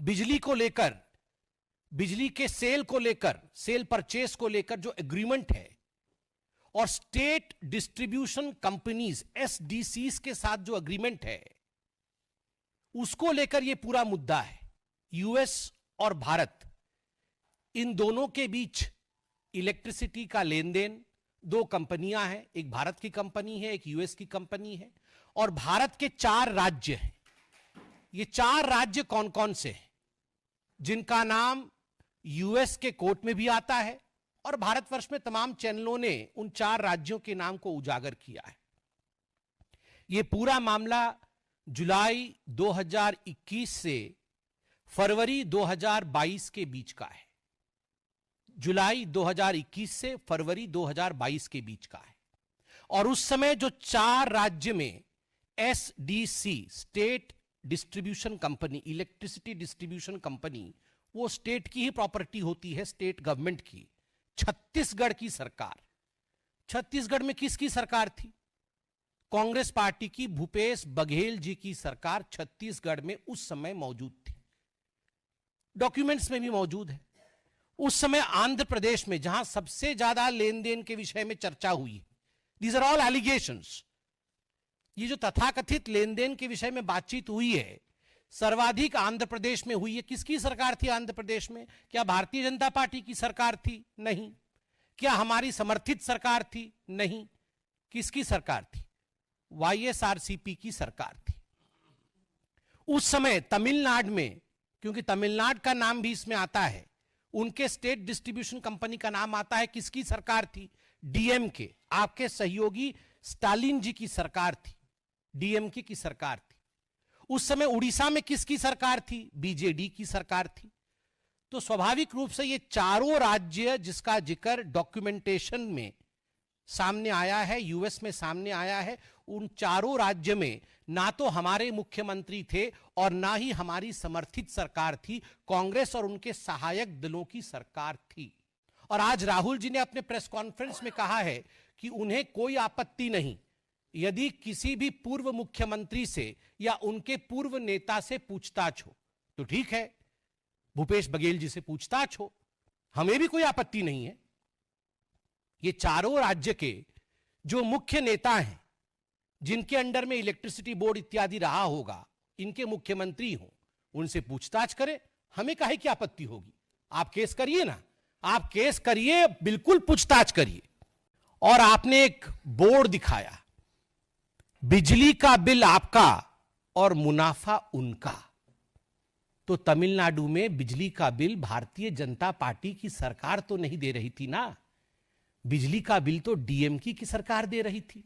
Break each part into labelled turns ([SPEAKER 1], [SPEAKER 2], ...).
[SPEAKER 1] बिजली को लेकर, बिजली के सेल को लेकर, सेल परचेस को लेकर जो एग्रीमेंट है और स्टेट डिस्ट्रीब्यूशन कंपनीज एसडीसीज के साथ जो एग्रीमेंट है, उसको लेकर यह पूरा मुद्दा है। यूएस और भारत, इन दोनों के बीच इलेक्ट्रिसिटी का लेन देन, दो कंपनियां हैं, एक भारत की कंपनी है, एक यूएस की कंपनी है, और भारत के 4 राज्य हैं। ये 4 राज्य कौन कौन से हैं, जिनका नाम यूएस के कोर्ट में भी आता है और भारतवर्ष में तमाम चैनलों ने उन 4 राज्यों के नाम को उजागर किया है। यह पूरा मामला जुलाई 2021 से फरवरी 2022 के बीच का है। जुलाई 2021 से फरवरी 2022 के बीच का है। और उस समय जो 4 राज्य में SDC, state distribution company, electricity distribution company, वो स्टेट की ही प्रॉपर्टी होती है, स्टेट गवर्नमेंट की। छत्तीसगढ़ की सरकार, छत्तीसगढ़ में किसकी सरकार थी? कांग्रेस पार्टी की, भूपेश बघेल जी की सरकार छत्तीसगढ़ में उस समय मौजूद थी। डॉक्यूमेंट्स में भी मौजूद है। उस समय आंध्र प्रदेश में, जहां सबसे ज्यादा लेन देन के विषय में चर्चा हुई, दीज आर ऑल एलिगेशंस, ये जो तथाकथित लेन देन के विषय में बातचीत हुई है, सर्वाधिक आंध्र प्रदेश में हुई है। किसकी सरकार थी आंध्र प्रदेश में? क्या भारतीय जनता पार्टी की सरकार थी? नहीं। क्या हमारी समर्थित सरकार थी? नहीं। किसकी सरकार थी? वाईएसआरसीपी की सरकार थी। उस समय तमिलनाडु में, क्योंकि तमिलनाडु का नाम भी इसमें आता है, उनके स्टेट डिस्ट्रीब्यूशन कंपनी का नाम आता है। किसकी सरकार थी? डीएमके, आपके सहयोगी स्टालिन जी की सरकार थी, डीएमके की सरकार थी। उस समय उड़ीसा में किसकी सरकार थी? बीजेडी की सरकार थी। तो स्वाभाविक रूप से ये चारों राज्य जिसका जिक्र डॉक्यूमेंटेशन में सामने आया है, यूएस में सामने आया है, उन चारों राज्य में ना तो हमारे मुख्यमंत्री थे और ना ही हमारी समर्थित सरकार थी, कांग्रेस और उनके सहायक दलों की सरकार थी। और आज राहुल जी ने अपने प्रेस कॉन्फ्रेंस में कहा है कि उन्हें कोई आपत्ति नहीं यदि किसी भी पूर्व मुख्यमंत्री से या उनके पूर्व नेता से पूछताछ हो, तो ठीक है, भूपेश बघेल जी से पूछताछ हो, हमें भी कोई आपत्ति नहीं है। ये चारों राज्य के जो मुख्य नेता हैं, जिनके अंडर में इलेक्ट्रिसिटी बोर्ड इत्यादि रहा होगा, इनके मुख्यमंत्री हों, उनसे पूछताछ करें, हमें काहे की आपत्ति होगी? आप केस करिए ना, आप केस करिए, बिल्कुल पूछताछ करिए। और आपने एक बोर्ड दिखाया, बिजली का बिल आपका और मुनाफा उनका। तो तमिलनाडु में बिजली का बिल भारतीय जनता पार्टी की सरकार तो नहीं दे रही थी ना, बिजली का बिल तो डीएमके की सरकार दे रही थी।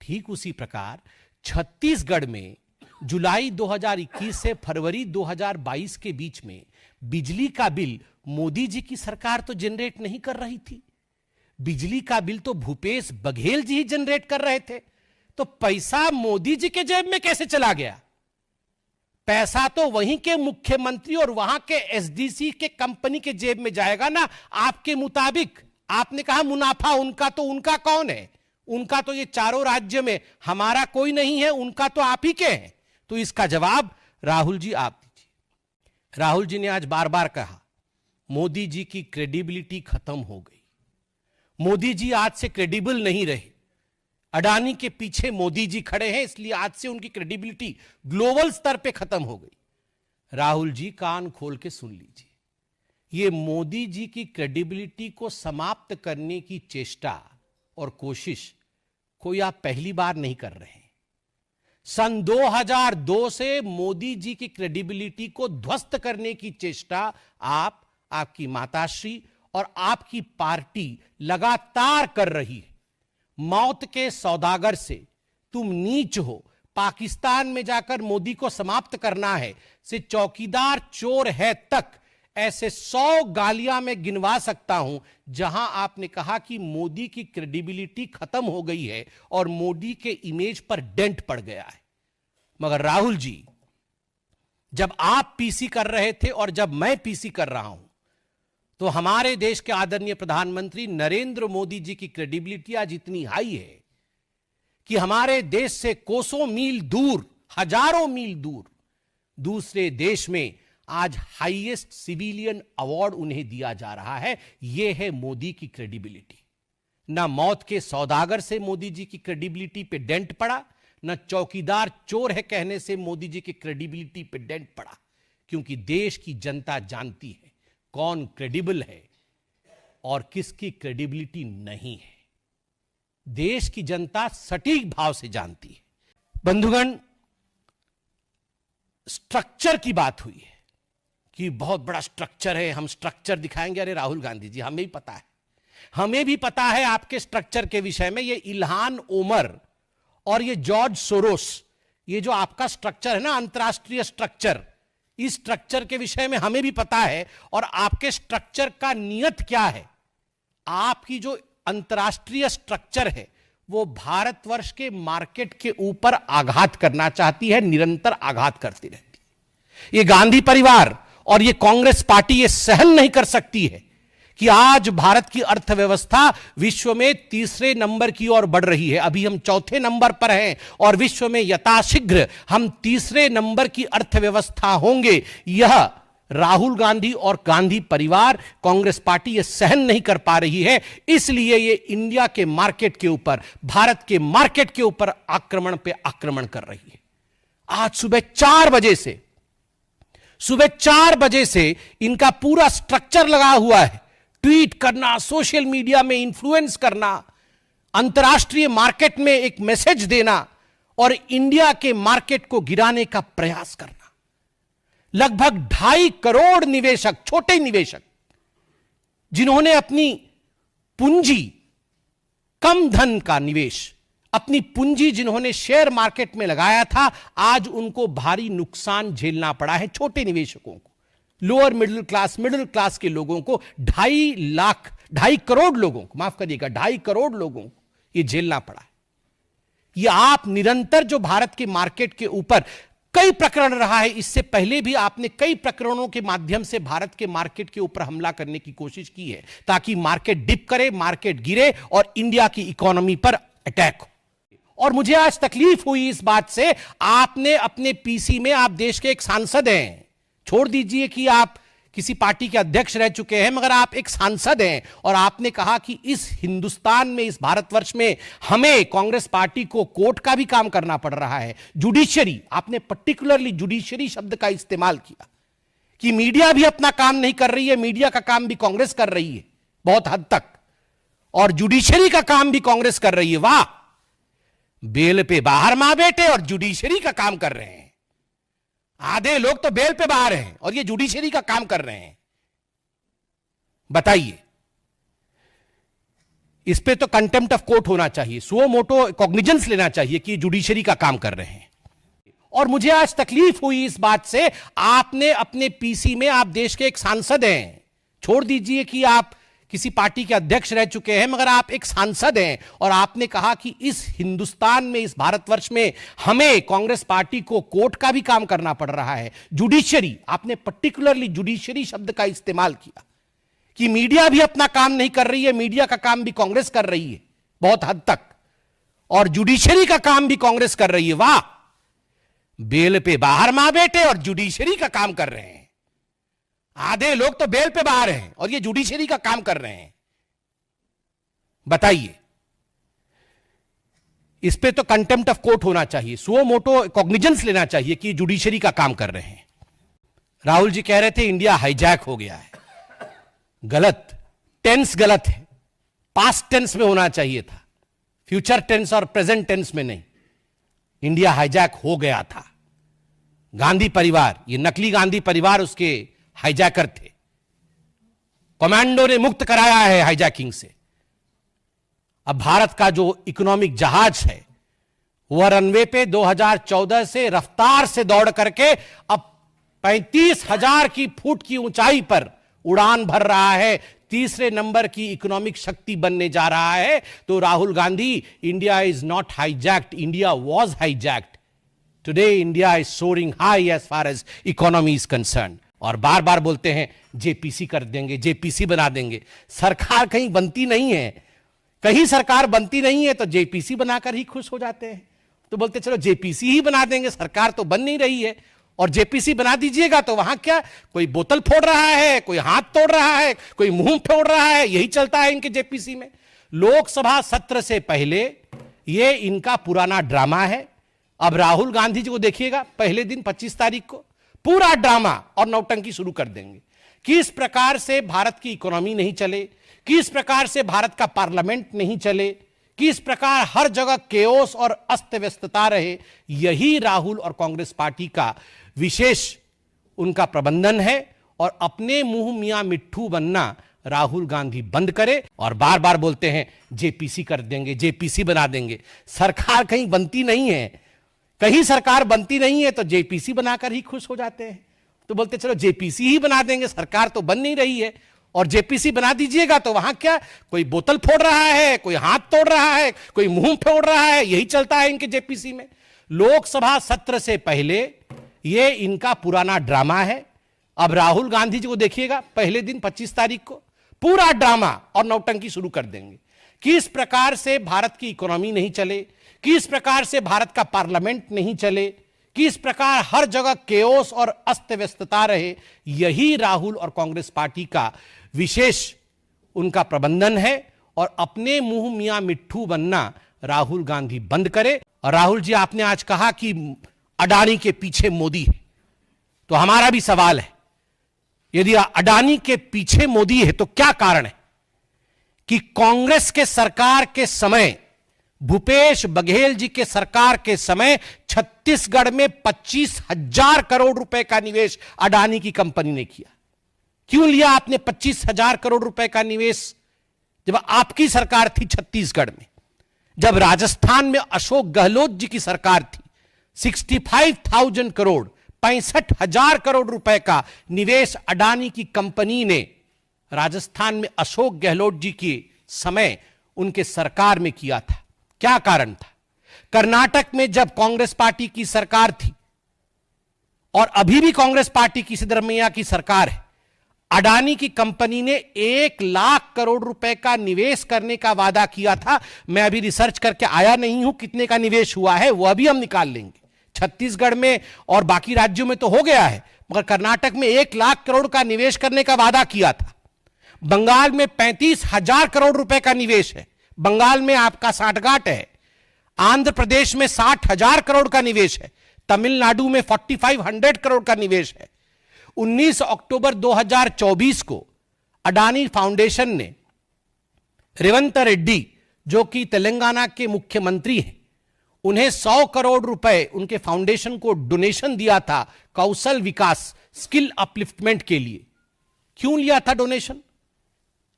[SPEAKER 1] ठीक उसी प्रकार छत्तीसगढ़ में जुलाई 2021 से फरवरी 2022 के बीच में बिजली का बिल मोदी जी की सरकार तो जनरेट नहीं कर रही थी, बिजली का बिल तो भूपेश बघेल जी ही जनरेट कर रहे थे। तो पैसा मोदी जी के जेब में कैसे चला गया? पैसा तो वहीं के मुख्यमंत्री और वहां के एसडीसी के कंपनी के जेब में जाएगा ना। आपके मुताबिक आपने कहा मुनाफा उनका, तो उनका कौन है? उनका तो ये चारों राज्य में, हमारा कोई नहीं है, उनका तो आप ही के हैं। तो इसका जवाब राहुल जी आप दीजिए। राहुल जी ने आज बार बार कहा मोदी जी की क्रेडिबिलिटी खत्म हो गई, मोदी जी आज से क्रेडिबल नहीं रहे, अडानी के पीछे मोदी जी खड़े हैं, इसलिए आज से उनकी क्रेडिबिलिटी ग्लोबल स्तर पे खत्म हो गई। राहुल जी कान खोल के सुन लीजिए, ये मोदी जी की क्रेडिबिलिटी को समाप्त करने की चेष्टा और कोशिश कोई आप पहली बार नहीं कर रहे हैं। सन 2002 से मोदी जी की क्रेडिबिलिटी को ध्वस्त करने की चेष्टा आप, आपकी माताश्री और आपकी पार्टी लगातार कर रही है। मौत के सौदागर से तुम नीच हो, पाकिस्तान में जाकर मोदी को समाप्त करना है, से चौकीदार चोर है तक, ऐसे 100 गालियां मैं गिनवा सकता हूं जहां आपने कहा कि मोदी की क्रेडिबिलिटी खत्म हो गई है और मोदी के इमेज पर डेंट पड़ गया है। मगर राहुल जी, जब आप पीसी कर रहे थे और जब मैं पीसी कर रहा हूं, तो हमारे देश के आदरणीय प्रधानमंत्री नरेंद्र मोदी जी की क्रेडिबिलिटी आज इतनी हाई है कि हमारे देश से कोसों मील दूर, हजारों मील दूर दूसरे देश में आज हाईएस्ट सिविलियन अवार्ड उन्हें दिया जा रहा है। यह है मोदी की क्रेडिबिलिटी। ना मौत के सौदागर से मोदी जी की क्रेडिबिलिटी पे डेंट पड़ा, ना चौकीदार चोर है कहने से मोदी जी की क्रेडिबिलिटी पे डेंट पड़ा, क्योंकि देश की जनता जानती है कौन क्रेडिबल है और किसकी क्रेडिबिलिटी नहीं है। देश की जनता सटीक भाव से जानती है। बंधुगण, स्ट्रक्चर की बात हुई है कि बहुत बड़ा स्ट्रक्चर है, हम स्ट्रक्चर दिखाएंगे। अरे राहुल गांधी जी, हमें भी पता है, हमें भी पता है आपके स्ट्रक्चर के विषय में। ये इल्हान ओमर और ये जॉर्ज सोरोस, ये जो आपका स्ट्रक्चर है ना, अंतरराष्ट्रीय स्ट्रक्चर, इस स्ट्रक्चर के विषय में हमें भी पता है। और आपके स्ट्रक्चर का नियत क्या है? आपकी जो अंतरराष्ट्रीय स्ट्रक्चर है वो भारतवर्ष के मार्केट के ऊपर आघात करना चाहती है, निरंतर आघात करती रहती है। ये गांधी परिवार और ये कांग्रेस पार्टी ये सहन नहीं कर सकती है कि आज भारत की अर्थव्यवस्था विश्व में तीसरे नंबर की ओर बढ़ रही है। अभी हम चौथे नंबर पर हैं और विश्व में यथाशीघ्र हम तीसरे नंबर की अर्थव्यवस्था होंगे। यह राहुल गांधी और गांधी परिवार, कांग्रेस पार्टी ये सहन नहीं कर पा रही है। इसलिए ये इंडिया के मार्केट के ऊपर, भारत के मार्केट के ऊपर आक्रमण पे आक्रमण कर रही है। आज सुबह 4 बजे से इनका पूरा स्ट्रक्चर लगा हुआ है। ट्वीट करना, सोशल मीडिया में इन्फ्लुएंस करना, अंतरराष्ट्रीय मार्केट में एक मैसेज देना और इंडिया के मार्केट को गिराने का प्रयास करना। लगभग 2.5 करोड़ निवेशक, छोटे निवेशक, जिन्होंने अपनी पूंजी, कम धन का निवेश, अपनी पूंजी जिन्होंने शेयर मार्केट में लगाया था, आज उनको भारी नुकसान झेलना पड़ा है। छोटे निवेशकों को, लोअर मिडिल क्लास के लोगों को, 2.5 करोड़ लोगों को, माफ करिएगा, 2.5 करोड़ लोगों को यह झेलना पड़ा है। यह आप निरंतर जो भारत के मार्केट के ऊपर कई प्रकरण रहा है, इससे पहले भी आपने कई प्रकरणों के माध्यम से भारत के मार्केट के ऊपर हमला करने की कोशिश की है, ताकि मार्केट डिप करे, मार्केट गिरे और इंडिया की इकोनॉमी पर अटैक हो। और मुझे आज तकलीफ हुई इस बात से, आपने अपने पीसी में, आप देश के एक सांसद हैं, छोड़ दीजिए कि आप किसी पार्टी के अध्यक्ष रह चुके हैं, मगर आप एक सांसद हैं, और आपने कहा कि इस हिंदुस्तान में, इस भारतवर्ष में हमें, कांग्रेस पार्टी को कोर्ट का भी काम करना पड़ रहा है, जुडिशरी, आपने पर्टिकुलरली जुडिशरी शब्द का इस्तेमाल किया कि मीडिया भी अपना काम नहीं कर रही है, मीडिया का काम भी कांग्रेस कर रही है बहुत हद तक, और जुडिशरी का काम भी कांग्रेस कर रही है। वाह, बेल पे बाहर मां बेटे और जुडिशरी का काम कर रहे हैं। आधे लोग तो बेल पे बाहर हैं और ये जुडिशरी का काम कर रहे हैं। बताइए, इस पे तो कंटेम्प्ट ऑफ कोर्ट होना चाहिए, सुओ मोटो कॉग्निजेंस लेना चाहिए कि जुडिशरी का काम कर रहे हैं। और मुझे आज तकलीफ हुई इस बात से, आपने अपने पीसी में, आप देश के एक सांसद हैं, छोड़ दीजिए कि आप किसी पार्टी के अध्यक्ष रह चुके हैं, मगर आप एक सांसद हैं, और आपने कहा कि इस हिंदुस्तान में, इस भारतवर्ष में हमें, कांग्रेस पार्टी को कोर्ट का भी काम करना पड़ रहा है, जुडिशरी, आपने पर्टिकुलरली जुडिशरी शब्द का इस्तेमाल किया कि मीडिया भी अपना काम नहीं कर रही है, मीडिया का काम भी कांग्रेस कर रही है बहुत हद तक, और जुडिशरी का काम भी कांग्रेस कर रही है। वाह, बेल पे बाहर मां बेटे और जुडिशरी का काम कर रहे हैं। आधे लोग तो बेल पे बाहर हैं और ये जुडिशरी का काम कर रहे हैं। बताइए, इस पे तो कंटेम्प्ट ऑफ कोर्ट होना चाहिए, सुओ मोटो कॉग्निजेंस लेना चाहिए कि जुडिशरी का काम कर रहे हैं। राहुल जी कह रहे थे इंडिया हाईजैक हो गया है। गलत, टेंस गलत है, पास्ट टेंस में होना चाहिए था, फ्यूचर टेंस और प्रेजेंट टेंस में नहीं। इंडिया हाईजैक हो गया था। गांधी परिवार, ये नकली गांधी परिवार उसके हाईजैकर थे। कमांडो ने मुक्त कराया है हाईजैकिंग से। अब भारत का जो इकोनॉमिक जहाज है वह रनवे पे 2014 से रफ्तार से दौड़ करके अब 35,000 की फुट की ऊंचाई पर उड़ान भर रहा है, तीसरे नंबर की इकोनॉमिक शक्ति बनने जा रहा है। तो Rahul Gandhi, India is not hijacked, India was hijacked. Today India is soaring high as far as economy is concern. और बार बार बोलते हैं जेपीसी कर देंगे, जेपीसी बना देंगे। सरकार कहीं बनती नहीं है, कहीं सरकार बनती नहीं है तो जेपीसी बनाकर ही खुश हो जाते हैं। तो बोलते चलो जेपीसी ही बना देंगे, सरकार तो बन नहीं रही है। और जेपीसी बना दीजिएगा तो वहां क्या कोई बोतल फोड़ रहा है, कोई हाथ तोड़ रहा है, कोई मुंह फोड़ रहा है, यही चलता है इनके जेपीसी में। लोकसभा सत्र से पहले ये इनका पुराना ड्रामा है। अब राहुल गांधी जी को देखिएगा, पहले दिन 25 तारीख को पूरा ड्रामा और नौटंकी शुरू कर देंगे। किस प्रकार से भारत की इकोनॉमी नहीं चले, किस प्रकार से भारत का पार्लियामेंट नहीं चले, किस प्रकार हर जगह केओस और अस्त व्यस्तता रहे, यही राहुल और कांग्रेस पार्टी का विशेष उनका प्रबंधन है। और अपने मुंह मियां मिट्ठू बनना राहुल गांधी बंद करे। और बार बार बोलते हैं जेपीसी कर देंगे, जेपीसी बना देंगे। सरकार कहीं बनती नहीं है, कहीं सरकार बनती नहीं है तो जेपीसी बनाकर ही खुश हो जाते हैं। तो बोलते चलो जेपीसी ही बना देंगे, सरकार तो बन नहीं रही है। और जेपीसी बना दीजिएगा तो वहां क्या कोई बोतल फोड़ रहा है, कोई हाथ तोड़ रहा है, कोई मुंह फोड़ रहा है, यही चलता है इनके जेपीसी में। लोकसभा सत्र से पहले ये इनका पुराना ड्रामा है। अब राहुल गांधी जी को देखिएगा, पहले दिन 25 तारीख को पूरा ड्रामा और नौटंकी शुरू कर देंगे। किस प्रकार से भारत की इकोनॉमी नहीं चले, किस प्रकार से भारत का पार्लियामेंट नहीं चले, किस प्रकार हर जगह केओस और अस्त व्यस्तता रहे, यही राहुल और कांग्रेस पार्टी का विशेष उनका प्रबंधन है। और अपने मुंह मियां मिट्ठू बनना राहुल गांधी बंद करे। और राहुल जी, आपने आज कहा कि अडानी के पीछे मोदी है, तो हमारा भी सवाल है, यदि अडानी के पीछे मोदी है तो क्या कारण है कि कांग्रेस के सरकार के समय, भूपेश बघेल जी के सरकार के समय छत्तीसगढ़ में 25,000 करोड़ रुपए का निवेश अडानी की कंपनी ने किया। क्यों लिया आपने 25,000 करोड़ रुपए का निवेश जब आपकी सरकार थी छत्तीसगढ़ में? जब राजस्थान में अशोक गहलोत जी की सरकार थी, 65,000 करोड़, 65,000 करोड़ रुपए का निवेश अडानी की कंपनी ने राजस्थान में अशोक गहलोत जी के समय उनके सरकार में किया था। क्या कारण था? कर्नाटक में जब कांग्रेस पार्टी की सरकार थी, और अभी भी कांग्रेस पार्टी की सिद्धरामैया की सरकार है, अडानी की कंपनी ने 1 लाख करोड़ रुपए का निवेश करने का वादा किया था। मैं अभी रिसर्च करके आया नहीं हूं कितने का निवेश हुआ है, वो अभी हम निकाल लेंगे। छत्तीसगढ़ में और बाकी राज्यों में तो हो गया है, मगर कर्नाटक में 1 लाख करोड़ का निवेश करने का वादा किया था। बंगाल में 35,000 करोड़ रुपए का निवेश है, बंगाल में आपका साठगांठ है। आंध्र प्रदेश में 60,000 करोड़ का निवेश है, तमिलनाडु में 4,500 करोड़ का निवेश है। 19 अक्टूबर 2024 को अडानी फाउंडेशन ने रेवंत रेड्डी, जो कि तेलंगाना के मुख्यमंत्री हैं, उन्हें 100 करोड़ रुपए उनके फाउंडेशन को डोनेशन दिया था कौशल विकास, स्किल अपलिफ्टमेंट के लिए। क्यों लिया था डोनेशन?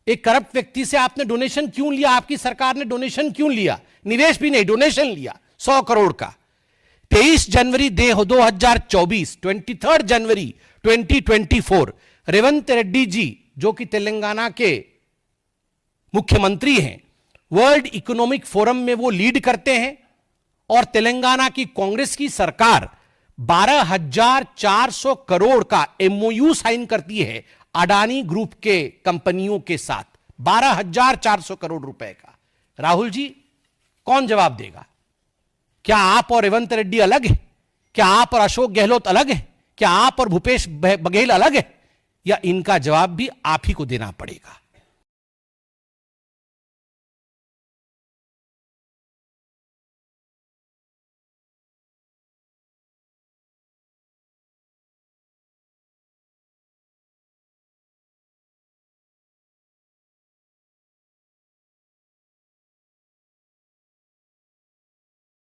[SPEAKER 1] एक करप्ट व्यक्ति से आपने डोनेशन क्यों लिया? आपकी सरकार ने डोनेशन क्यों लिया? निवेश भी नहीं, डोनेशन लिया 100 करोड़ का। 23 जनवरी 2024, 23 जनवरी 2024, रेवंत रेड्डी जी, जो कि तेलंगाना के मुख्यमंत्री हैं, वर्ल्ड इकोनॉमिक फोरम में वो लीड करते हैं। और तेलंगाना की कांग्रेस की सरकार 12,400 करोड़ का एमओयू साइन करती है अडानी ग्रुप के कंपनियों के साथ, 12,400 करोड़ रुपए का। राहुल जी, कौन जवाब देगा? क्या आप और रेवंत रेड्डी अलग है? क्या आप और अशोक गहलोत अलग है? क्या आप और भूपेश बघेल अलग है? या इनका जवाब भी आप ही को देना पड़ेगा?